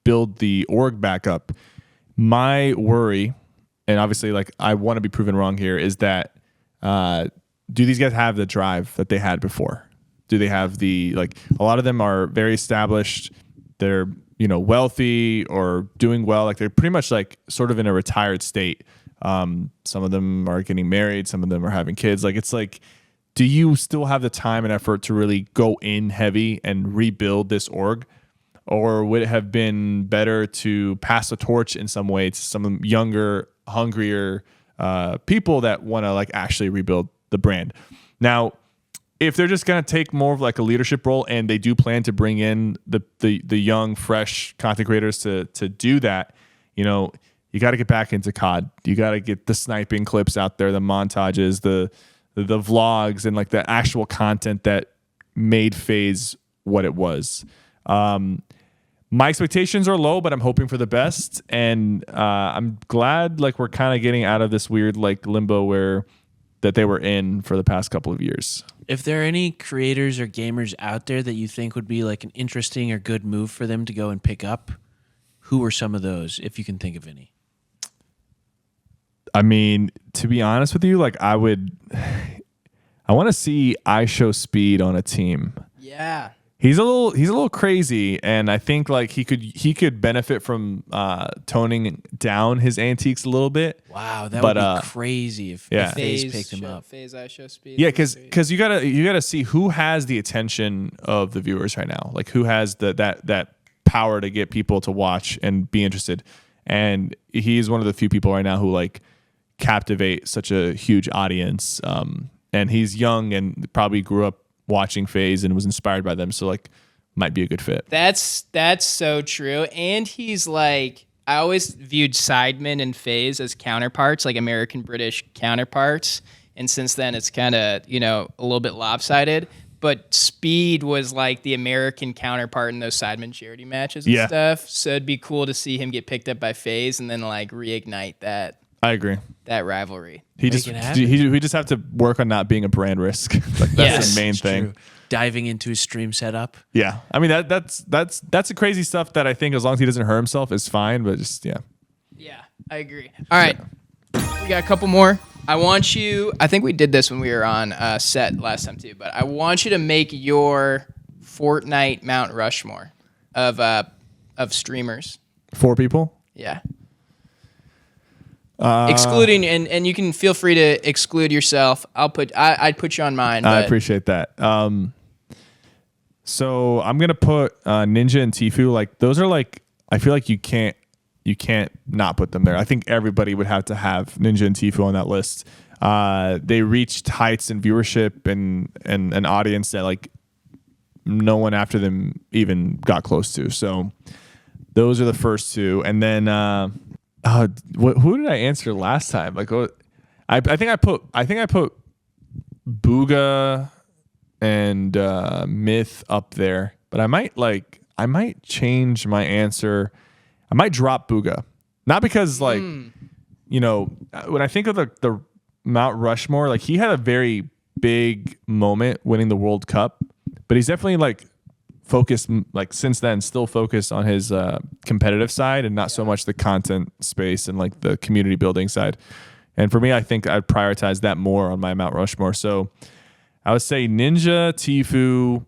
build the org back up. My worry, and obviously I want to be proven wrong here, is that do these guys have the drive that they had before? Do they have a lot of them are very established. They're wealthy or doing well. Like they're pretty much sort of in a retired state. Some of them are getting married. Some of them are having kids. Do you still have the time and effort to really go in heavy and rebuild this org? Or would it have been better to pass the torch in some way to some younger, hungrier people that want to actually rebuild the brand? Now, if they're just going to take more of a leadership role, and they do plan to bring in the young, fresh content creators to do that, you got to get back into COD. You got to get the sniping clips out there, the montages, the the vlogs and like the actual content that made FaZe what it was. My expectations are low, but I'm hoping for the best, and I'm glad like we're kind of getting out of this weird like limbo where that they were in for the past couple of years. If there are any creators or gamers out there that you think would be like an interesting or good move for them to go and pick up, who are some of those, if you can think of any? I mean, to be honest with you, like I want to see IShowSpeed on a team. Yeah. He's a little crazy, and I think like he could benefit from toning down his antiques a little bit. Wow, that would be crazy if FaZe picked him up. FaZe IShowSpeed. Yeah, because you gotta see who has the attention of the viewers right now. Like who has that power to get people to watch and be interested. And he's one of the few people right now who like captivate such a huge audience. And he's young and probably grew up watching FaZe and was inspired by them, so like might be a good fit. That's so true. And he's like, I always viewed Sidemen and FaZe as counterparts, like American British counterparts. And since then it's kind of, a little bit lopsided. But Speed was like the American counterpart in those Sidemen charity matches and stuff. So it'd be cool to see him get picked up by FaZe and then like reignite that. I agree. That rivalry. We just have to work on not being a brand risk. Like that's the main thing. True. Diving into his stream setup. Yeah, I mean that's the crazy stuff that I think as long as he doesn't hurt himself is fine. But just Yeah, I agree. All right, we got a couple more. I think we did this when we were on set last time too. But I want you to make your Fortnite Mount Rushmore of streamers. 4 people. Yeah. Excluding and you can feel free to exclude yourself. I'd put you on mine. I appreciate that. So I'm gonna put Ninja and Tfue. Like those are like I feel like you can't not put them there. I think everybody would have to have Ninja and Tfue on that list. They reached heights in viewership and an audience that like no one after them even got close to. So those are the first 2, and then. Who did I answer last time? Like, I think I put Booga and Myth up there, but I might change my answer. I might drop Booga, not because when I think of the Mount Rushmore, like he had a very big moment winning the World Cup, but he's definitely like focused, like since then, still focused on his competitive side and not so much the content space and like the community building side. And for me, I think I'd prioritize that more on my Mount Rushmore. So I would say Ninja, Tfue,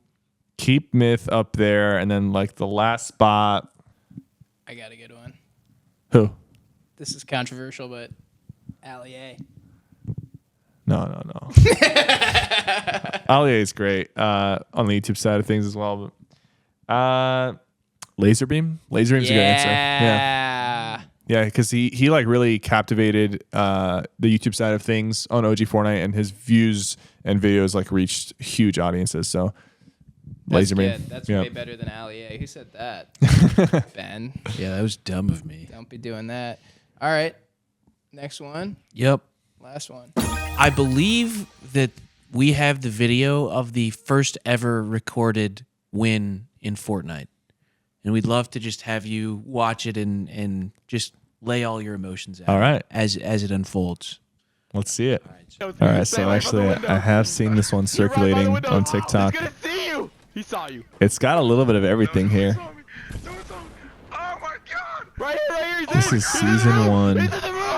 keep Myth up there, and then like the last spot. I got a good one. Who? This is controversial, but Ali A. No. Ali A is great on the YouTube side of things as well. But Laserbeam. Laserbeam's a good answer. Yeah, because he like really captivated the YouTube side of things on OG Fortnite, and his views and videos like reached huge audiences. So Laserbeam. That's way better than Ali A. Who said that? Ben. Yeah, that was dumb of me. Don't be doing that. All right. Next one. Yep. Last one. I believe that we have the video of the first ever recorded win in Fortnite. And we'd love to just have you watch it and just lay all your emotions out. All right. As it unfolds. Let's see it. All right, so actually I have seen this one circulating on TikTok. He saw you. It's got a little bit of everything here. Oh my god! Right here. This is season 1.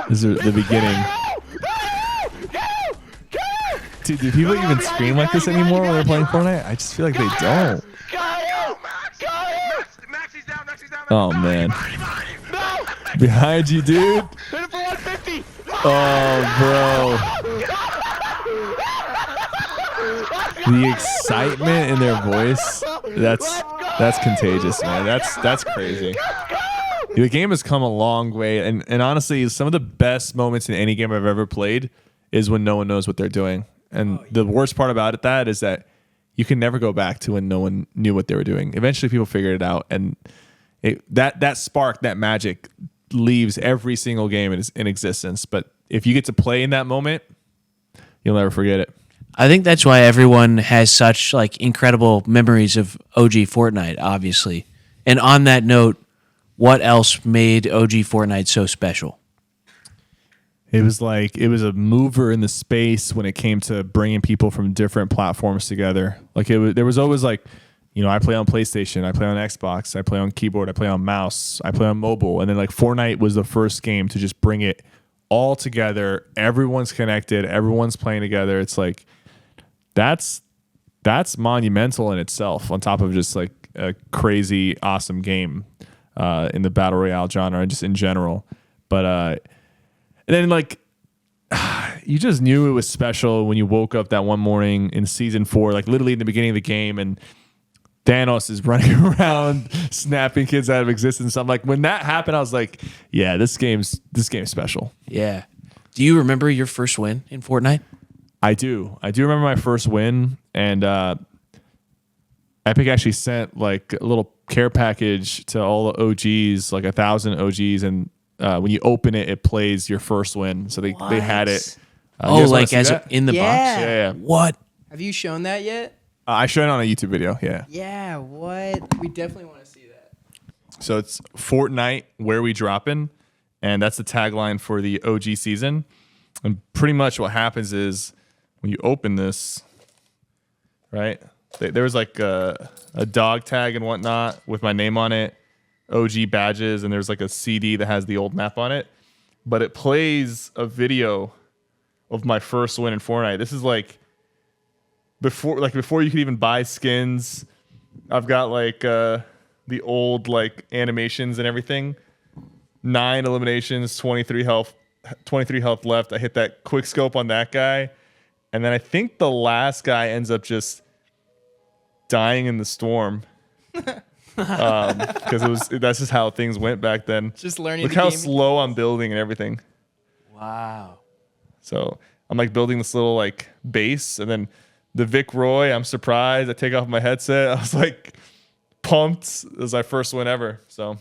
This is the beginning. Dude, do people even scream like this anymore when they're playing Fortnite? I just feel like they don't. Oh, man. Behind you, dude. Oh, bro. The excitement in their voice, that's contagious, man. That's crazy. The game has come a long way, and honestly, some of the best moments in any game I've ever played is when no one knows what they're doing. And the worst part about that is that you can never go back to when no one knew what they were doing. Eventually, people figured it out, and that spark, that magic, leaves every single game in existence. But if you get to play in that moment, you'll never forget it. I think that's why everyone has such like incredible memories of OG Fortnite, obviously. And on that note, what else made OG Fortnite so special? It was a mover in the space when it came to bringing people from different platforms together. Like there was always like, I play on PlayStation, I play on Xbox, I play on keyboard, I play on mouse, I play on mobile, and then like Fortnite was the first game to just bring it all together. Everyone's connected, everyone's playing together. It's like that's monumental in itself. On top of just like a crazy awesome game in the battle royale genre and just in general, but. And then, like, you just knew it was special when you woke up that one morning in season 4, like literally in the beginning of the game, and Thanos is running around snapping kids out of existence. I'm like, when that happened, I was like, yeah, this game's special. Yeah. Do you remember your first win in Fortnite? I do remember my first win, and Epic actually sent like a little care package to all the OGs, like 1,000 OGs, and when you open it, it plays your first win. So they had it. Like as in the box? Yeah. What? Have you shown that yet? I showed it on a YouTube video. Yeah. Yeah. What? We definitely want to see that. So it's Fortnite, where we dropping, and that's the tagline for the OG season. And pretty much what happens is when you open this, right? There was like a dog tag and whatnot with my name on it. OG badges, and there's like a CD that has the old map on it, but it plays a video of my first win in Fortnite. This is like before you could even buy skins. I've got like the old like animations and everything. 9 eliminations, 23 health left. I hit that quick scope on that guy, and then I think the last guy ends up just dying in the storm. Because that's just how things went back then. Just learning. Look how slow I'm building and everything. Wow. So I'm like building this little like base, and then the Vic Roy. I'm surprised. I take off my headset. I was like pumped. It was my first win ever. So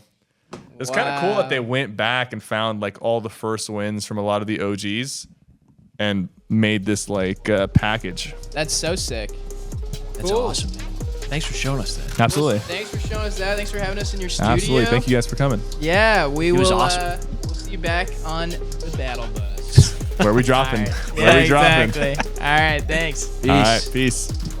it's kind of cool that they went back and found like all the first wins from a lot of the OGs and made this like package. That's so sick. That's Cool. awesome, man. Thanks for showing us that. Absolutely. Well, thanks for showing us that. Thanks for having us in your studio. Absolutely. Thank you guys for coming. Yeah, we was will. awesome. We'll see you back on the Battle Bus. Where are we dropping? All right. Where are we dropping? Exactly. All right. Thanks. Peace. All right. Peace.